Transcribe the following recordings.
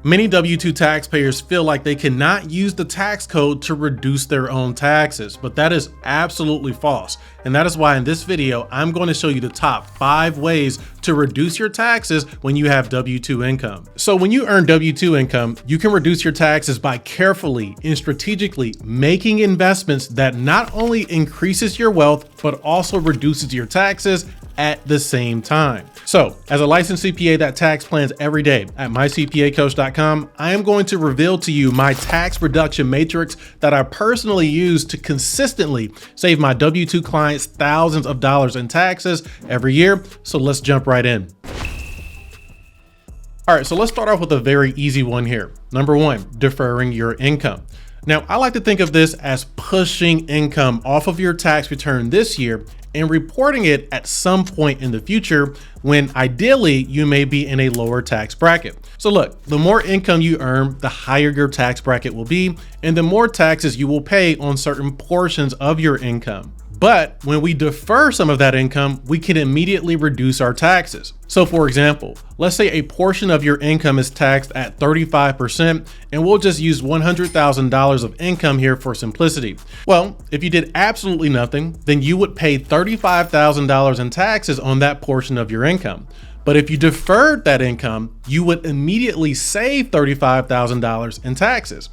Many W-2 taxpayers feel like they cannot use the tax code to reduce their own taxes, but that is absolutely false. And that is why in this video, I'm going to show you the top 5 ways to reduce your taxes when you have W-2 income. So when you earn W-2 income, you can reduce your taxes by carefully and strategically making investments that not only increases your wealth, but also reduces your taxes at the same time. So as a licensed CPA that tax plans every day at mycpacoach.com, I am going to reveal to you my tax reduction matrix that I personally use to consistently save my W-2 clients thousands of dollars in taxes every year. So let's jump right in. All right, so let's start off with a very easy one here. Number 1, deferring your income. Now, I like to think of this as pushing income off of your tax return this year and reporting it at some point in the future when ideally you may be in a lower tax bracket. So look, the more income you earn, the higher your tax bracket will be, and the more taxes you will pay on certain portions of your income. But when we defer some of that income, we can immediately reduce our taxes. So for example, let's say a portion of your income is taxed at 35%, and we'll just use $100,000 of income here for simplicity. Well, if you did absolutely nothing, then you would pay $35,000 in taxes on that portion of your income. But if you deferred that income, you would immediately save $35,000 in taxes.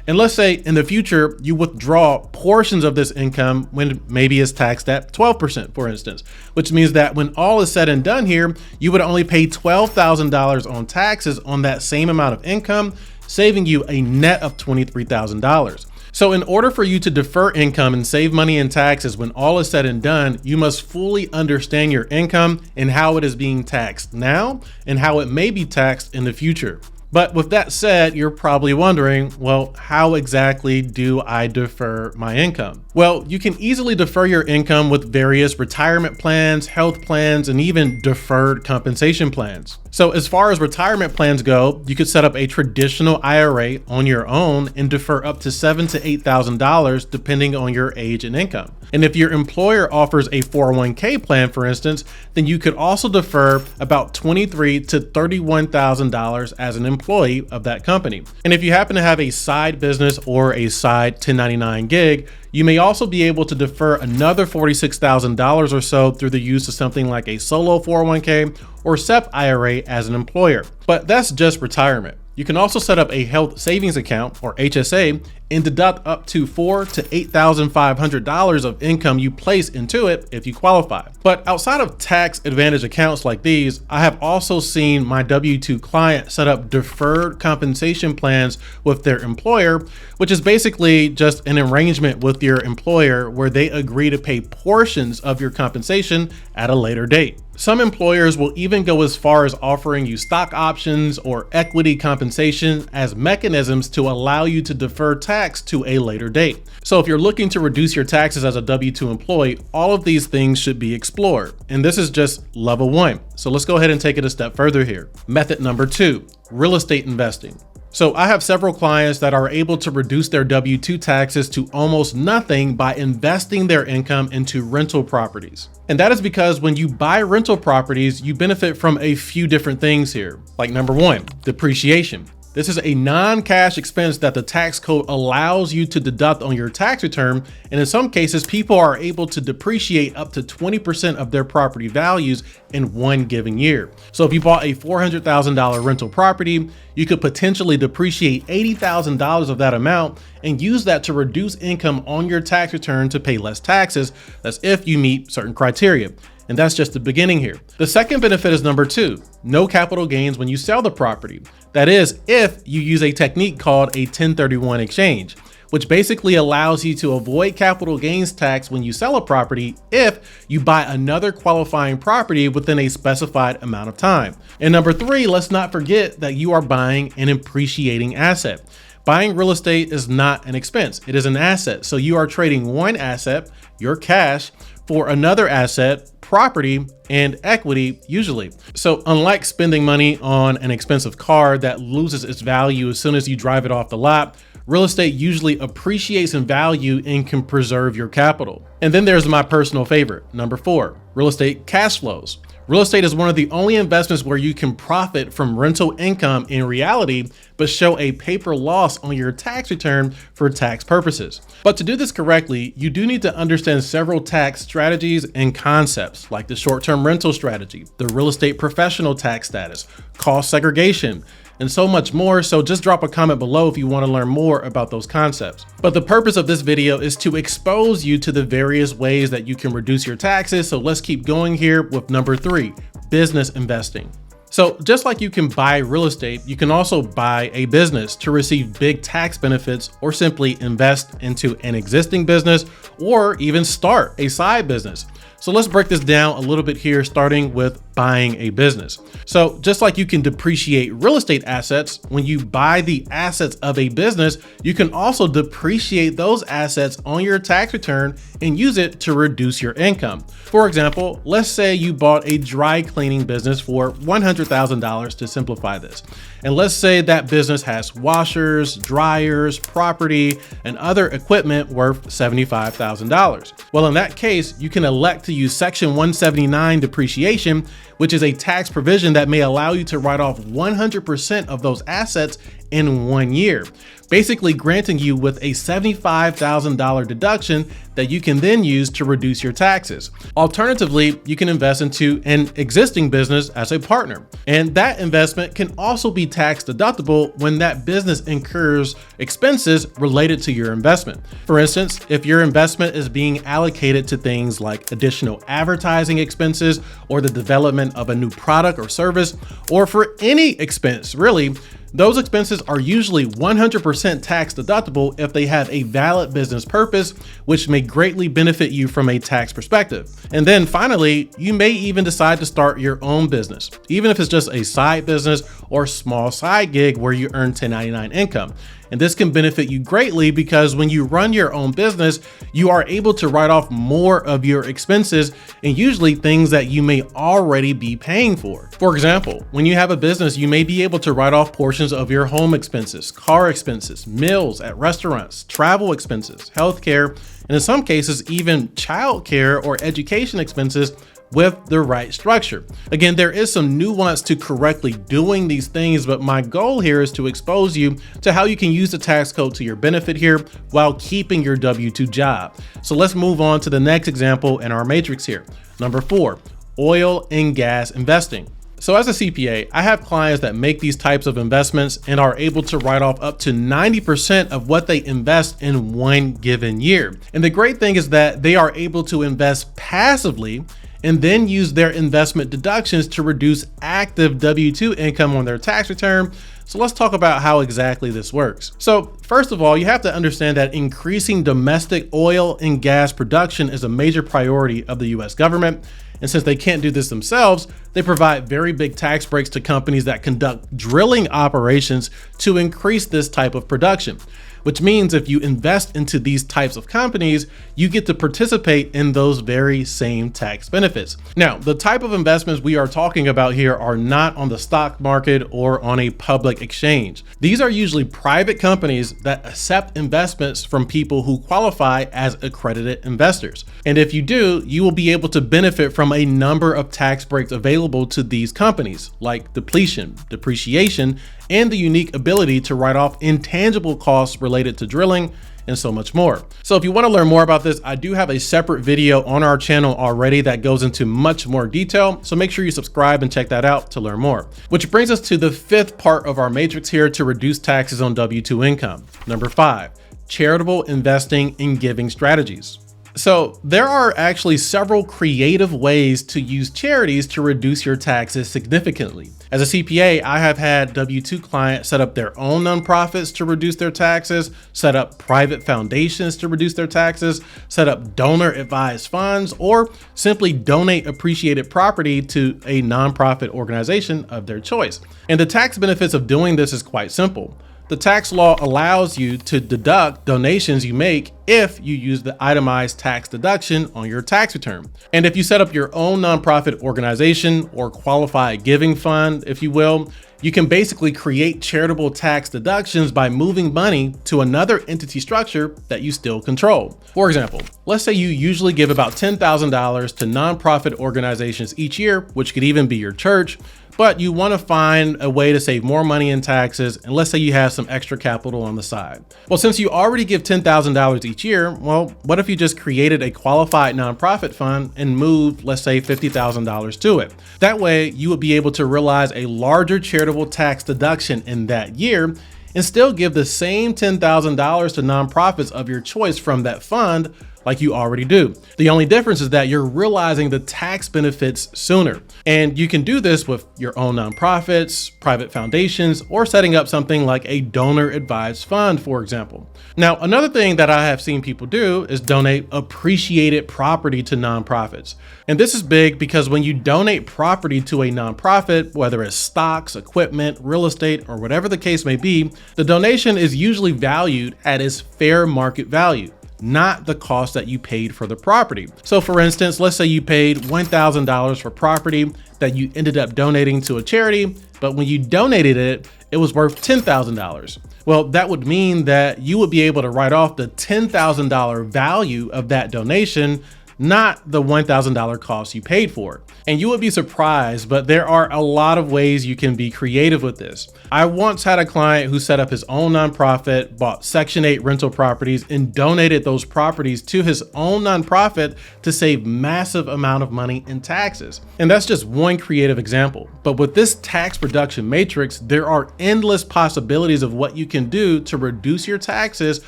And let's say in the future, you withdraw portions of this income when maybe it's taxed at 12%, for instance, which means that when all is said and done here, you would only pay $12,000 on taxes on that same amount of income, saving you a net of $23,000. So in order for you to defer income and save money in taxes when all is said and done, you must fully understand your income and how it is being taxed now and how it may be taxed in the future. But with that said, you're probably wondering, well, how exactly do I defer my income? Well, you can easily defer your income with various retirement plans, health plans, and even deferred compensation plans. So as far as retirement plans go, you could set up a traditional IRA on your own and defer up to $7,000 to $8,000 depending on your age and income. And if your employer offers a 401k plan, for instance, then you could also defer about $23,000 to $31,000 as an employee of that company. And if you happen to have a side business or a side 1099 gig, you may also be able to defer another $46,000 or so through the use of something like a solo 401k or SEP IRA as an employer. But that's just retirement. You can also set up a health savings account or HSA and deduct up to $4,000 to $8,500 of income you place into it if you qualify. But outside of tax advantage accounts like these, I have also seen my W-2 client set up deferred compensation plans with their employer, which is basically just an arrangement with your employer where they agree to pay portions of your compensation at a later date. Some employers will even go as far as offering you stock options or equity compensation as mechanisms to allow you to defer tax to a later date. So if you're looking to reduce your taxes as a W-2 employee, all of these things should be explored. And this is just level 1. So let's go ahead and take it a step further here. Method number 2, real estate investing. So I have several clients that are able to reduce their W-2 taxes to almost nothing by investing their income into rental properties. And that is because when you buy rental properties, you benefit from a few different things here. Like number 1, depreciation. This is a non-cash expense that the tax code allows you to deduct on your tax return. And in some cases, people are able to depreciate up to 20% of their property values in one given year. So if you bought a $400,000 rental property, you could potentially depreciate $80,000 of that amount and use that to reduce income on your tax return to pay less taxes. That's if you meet certain criteria. And that's just the beginning here. The second benefit is number 2, no capital gains when you sell the property. That is, if you use a technique called a 1031 exchange, which basically allows you to avoid capital gains tax when you sell a property if you buy another qualifying property within a specified amount of time. And number 3, let's not forget that you are buying an appreciating asset. Buying real estate is not an expense, it is an asset. So you are trading one asset, your cash, for another asset, property, and equity usually. So unlike spending money on an expensive car that loses its value as soon as you drive it off the lot, real estate usually appreciates in value and can preserve your capital. And then there's my personal favorite, number 4, real estate cash flows. Real estate is one of the only investments where you can profit from rental income in reality, but show a paper loss on your tax return for tax purposes. But to do this correctly, you do need to understand several tax strategies and concepts, like the short-term rental strategy, the real estate professional tax status, cost segregation, and so much more. So just drop a comment below if you want to learn more about those concepts. But the purpose of this video is to expose you to the various ways that you can reduce your taxes. So let's keep going here with number 3, business investing. So just like you can buy real estate, you can also buy a business to receive big tax benefits, or simply invest into an existing business, or even start a side business. So let's break this down a little bit here, starting with buying a business. So just like you can depreciate real estate assets, when you buy the assets of a business, you can also depreciate those assets on your tax return and use it to reduce your income. For example, let's say you bought a dry cleaning business for $100,000 to simplify this. And let's say that business has washers, dryers, property, and other equipment worth $75,000. Well, in that case, you can elect to use Section 179 depreciation, which is a tax provision that may allow you to write off 100% of those assets in 1 year, basically granting you with a $75,000 deduction that you can then use to reduce your taxes. Alternatively, you can invest into an existing business as a partner, and that investment can also be tax deductible when that business incurs expenses related to your investment. For instance, if your investment is being allocated to things like additional advertising expenses, or the development of a new product or service, or for any expense really, those expenses are usually 100% tax deductible if they have a valid business purpose, which may greatly benefit you from a tax perspective. And then finally, you may even decide to start your own business, even if it's just a side business or small side gig where you earn 1099 income. And this can benefit you greatly because when you run your own business, you are able to write off more of your expenses, and usually things that you may already be paying for. For example, when you have a business, you may be able to write off portions of your home expenses, car expenses, meals at restaurants, travel expenses, healthcare, and in some cases, even childcare or education expenses with the right structure. Again, there is some nuance to correctly doing these things, but my goal here is to expose you to how you can use the tax code to your benefit here while keeping your W-2 job. So let's move on to the next example in our matrix here. Number 4, oil and gas investing. So as a CPA, I have clients that make these types of investments and are able to write off up to 90% of what they invest in one given year. And the great thing is that they are able to invest passively and then use their investment deductions to reduce active W-2 income on their tax return. So let's talk about how exactly this works. So first of all, you have to understand that increasing domestic oil and gas production is a major priority of the US government. And since they can't do this themselves, they provide very big tax breaks to companies that conduct drilling operations to increase this type of production. Which means if you invest into these types of companies, you get to participate in those very same tax benefits. Now, the type of investments we are talking about here are not on the stock market or on a public exchange. These are usually private companies that accept investments from people who qualify as accredited investors. And if you do, you will be able to benefit from a number of tax breaks available to these companies, like depletion, depreciation, and the unique ability to write off intangible costs related to drilling, and so much more. So if you want to learn more about this, I do have a separate video on our channel already that goes into much more detail. So make sure you subscribe and check that out to learn more. Which brings us to the 5th part of our matrix here to reduce taxes on W-2 income. Number 5, charitable investing and giving strategies. So there are actually several creative ways to use charities to reduce your taxes significantly. As a CPA, I have had W-2 clients set up their own nonprofits to reduce their taxes, set up private foundations to reduce their taxes, set up donor advised funds, or simply donate appreciated property to a nonprofit organization of their choice. And the tax benefits of doing this is quite simple. The tax law allows you to deduct donations you make if you use the itemized tax deduction on your tax return. And if you set up your own nonprofit organization or qualified giving fund, if you will, you can basically create charitable tax deductions by moving money to another entity structure that you still control. For example, let's say you usually give about $10,000 to nonprofit organizations each year, which could even be your church, but you want to find a way to save more money in taxes, and let's say you have some extra capital on the side. Well, since you already give $10,000 each year, well, what if you just created a qualified nonprofit fund and moved, let's say, $50,000 to it? That way, you would be able to realize a larger charitable tax deduction in that year and still give the same $10,000 to nonprofits of your choice from that fund like you already do. The only difference is that you're realizing the tax benefits sooner. And you can do this with your own nonprofits, private foundations, or setting up something like a donor advised fund, for example. Now, another thing that I have seen people do is donate appreciated property to nonprofits. And this is big because when you donate property to a nonprofit, whether it's stocks, equipment, real estate, or whatever the case may be, the donation is usually valued at its fair market value, not the cost that you paid for the property. So for instance, let's say you paid $1,000 for property that you ended up donating to a charity, but when you donated it, it was worth $10,000. Well, that would mean that you would be able to write off the $10,000 value of that donation, not the $1,000 cost you paid for it. And you would be surprised, but there are a lot of ways you can be creative with this. I once had a client who set up his own nonprofit, bought Section 8 rental properties, and donated those properties to his own nonprofit to save massive amount of money in taxes. And that's just one creative example. But with this tax reduction matrix, there are endless possibilities of what you can do to reduce your taxes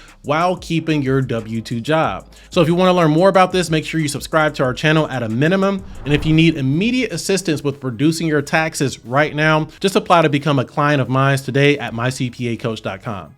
while keeping your W-2 job. So if you want to learn more about this, make sure you subscribe to our channel at a minimum. And if you need immediate assistance with reducing your taxes right now, just apply to become a client of mine today at mycpacoach.com.